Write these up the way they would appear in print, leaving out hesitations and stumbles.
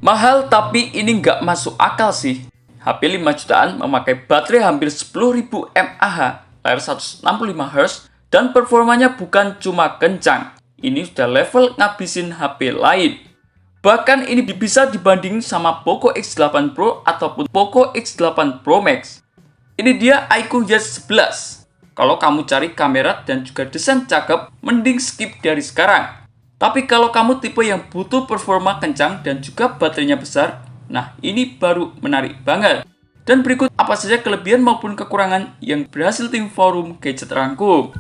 Mahal tapi ini nggak masuk akal sih. HP 5 jutaan memakai baterai hampir 10.000 mAh, layar 165Hz, dan performanya bukan cuma kencang. Ini sudah level ngabisin HP lain. Bahkan ini bisa dibanding sama Poco X8 Pro ataupun Poco X8 Pro Max. Ini dia iQOO Yacht 11. Kalau kamu cari kamera dan juga desain cakep, mending skip dari sekarang. Tapi kalau kamu tipe yang butuh performa kencang dan juga baterainya besar, nah ini baru menarik banget. Dan berikut apa saja kelebihan maupun kekurangan yang berhasil tim forum gadget rangkum.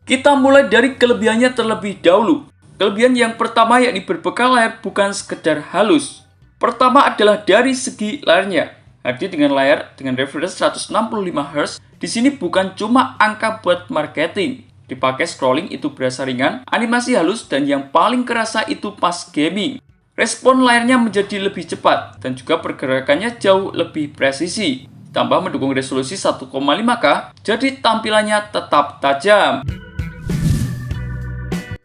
Kita mulai dari kelebihannya terlebih dahulu. Kelebihan yang pertama yakni berbekal layar bukan sekedar halus. Pertama adalah dari segi layarnya. Hadir dengan layar dengan refresh 165Hz, di sini bukan cuma angka buat marketing. Dipakai scrolling itu berasa ringan, animasi halus, dan yang paling kerasa itu pas gaming. Respon layarnya menjadi lebih cepat, dan juga pergerakannya jauh lebih presisi. Ditambah mendukung resolusi 1,5K, jadi tampilannya tetap tajam.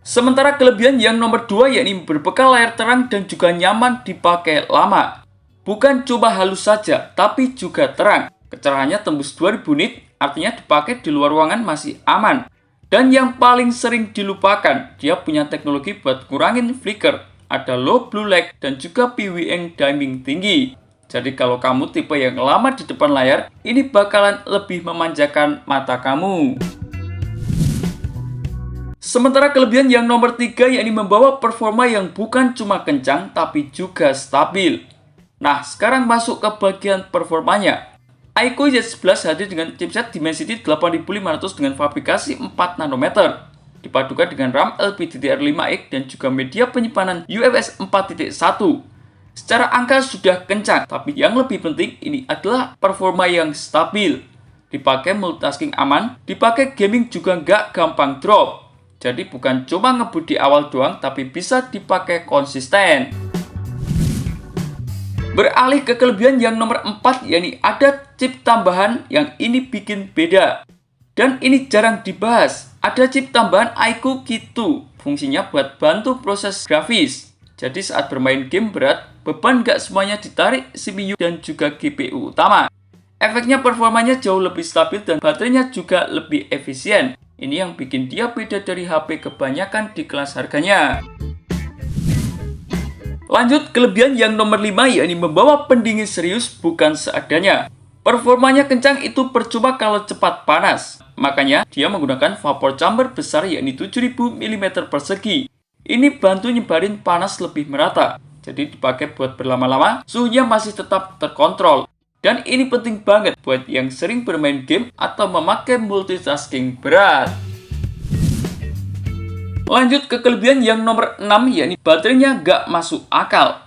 Sementara kelebihan yang nomor 2 yakni berbekal layar terang dan juga nyaman dipakai lama. Bukan cuma halus saja, tapi juga terang. Kecerahannya tembus 2000 nit, artinya dipakai di luar ruangan masih aman. Dan yang paling sering dilupakan, dia punya teknologi buat kurangin flicker, ada low blue light dan juga PWM dimming tinggi. Jadi kalau kamu tipe yang lama di depan layar, ini bakalan lebih memanjakan mata kamu. Sementara kelebihan yang nomor 3 yakni membawa performa yang bukan cuma kencang tapi juga stabil. Nah, sekarang masuk ke bagian performanya. iQOO Yacht 11 hadir dengan chipset Dimensity 8500 dengan fabrikasi 4 nanometer. Dipadukan dengan RAM LPDDR5X dan juga media penyimpanan UFS 4.1. Secara angka sudah kencang, tapi yang lebih penting ini adalah performa yang stabil. Dipakai multitasking aman, dipakai gaming juga nggak gampang drop. Jadi bukan cuma ngebut di awal doang, tapi bisa dipakai konsisten. Beralih ke kelebihan yang nomor 4, yakni ada chip tambahan yang ini bikin beda. Dan ini jarang dibahas. Ada chip tambahan iQOO Key 2, fungsinya buat bantu proses grafis. Jadi saat bermain game berat, beban nggak semuanya ditarik CPU dan juga GPU utama. Efeknya performanya jauh lebih stabil dan baterainya juga lebih efisien. Ini yang bikin dia beda dari HP kebanyakan di kelas harganya. Lanjut, kelebihan yang nomor 5 yakni membawa pendingin serius bukan seadanya. Performanya kencang itu percuma kalau cepat panas. Makanya dia menggunakan vapor chamber besar yakni 7000 mm persegi. Ini bantu nyebarin panas lebih merata. Jadi dipakai buat berlama-lama, suhunya masih tetap terkontrol. Dan ini penting banget buat yang sering bermain game atau memakai multitasking berat. Lanjut ke kelebihan yang nomor 6 yakni baterainya nggak masuk akal.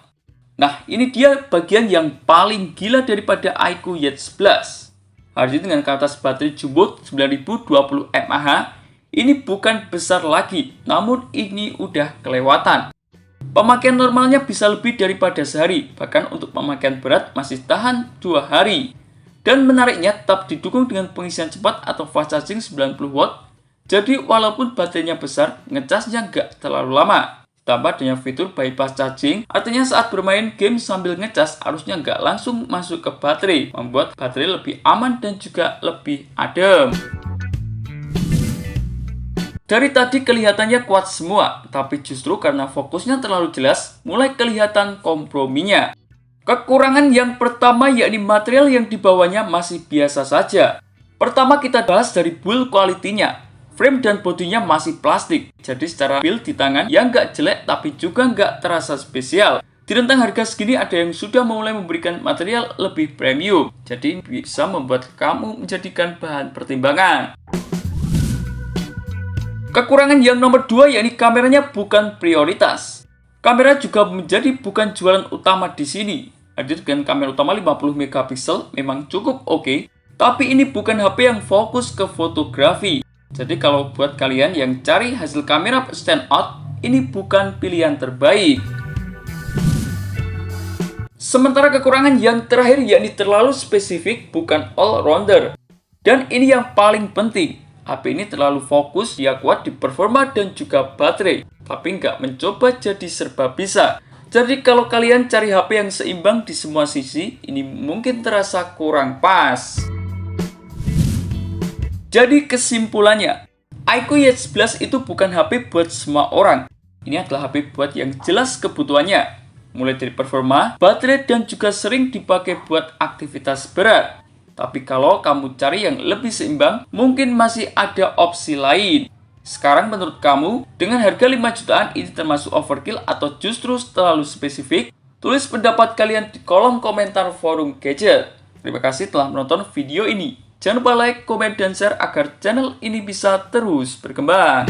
Nah, ini dia bagian yang paling gila daripada iQOO Yacht 11. Hadir dengan kapasitas baterai jumbo 9020 mAh. Ini bukan besar lagi, namun ini udah kelewatan. Pemakaian normalnya bisa lebih daripada sehari, bahkan untuk pemakaian berat masih tahan 2 hari. Dan menariknya tetap didukung dengan pengisian cepat atau fast charging 90W. Jadi walaupun baterainya besar, ngecasnya nggak terlalu lama. Ditambah dengan fitur bypass charging, artinya saat bermain game sambil ngecas harusnya nggak langsung masuk ke baterai, membuat baterai lebih aman dan juga lebih adem. Dari tadi kelihatannya kuat semua, tapi justru karena fokusnya terlalu jelas, mulai kelihatan komprominya. Kekurangan yang pertama yakni material yang dibawanya masih biasa saja. Pertama kita bahas dari build quality-nya. Frame dan bodinya masih plastik, jadi secara feel di tangan ya nggak jelek tapi juga nggak terasa spesial. Di rentang harga segini ada yang sudah mulai memberikan material lebih premium, jadi bisa membuat kamu menjadikan bahan pertimbangan. Kekurangan yang nomor 2 yakni kameranya bukan prioritas. Kamera juga menjadi bukan jualan utama di sini. Hadir dengan kamera utama 50 megapiksel memang cukup oke, tapi ini bukan HP yang fokus ke fotografi. Jadi kalau buat kalian yang cari hasil kamera stand out, ini bukan pilihan terbaik. Sementara kekurangan yang terakhir yakni terlalu spesifik, bukan all-rounder. Dan ini yang paling penting. HP ini terlalu fokus, dia kuat di performa dan juga baterai. tapi nggak mencoba jadi serba bisa. Jadi kalau kalian cari HP yang seimbang di semua sisi, ini mungkin terasa kurang pas. Jadi kesimpulannya, iQOO H11 itu bukan HP buat semua orang. Ini adalah HP buat yang jelas kebutuhannya, mulai dari performa, baterai, dan juga sering dipakai buat aktivitas berat. Tapi kalau kamu cari yang lebih seimbang, mungkin masih ada opsi lain. Sekarang menurut kamu, dengan harga 5 jutaan ini termasuk overkill atau justru terlalu spesifik? Tulis pendapat kalian di kolom komentar forum gadget. Terima kasih telah menonton video ini. Jangan lupa like, komen, dan share agar channel ini bisa terus berkembang.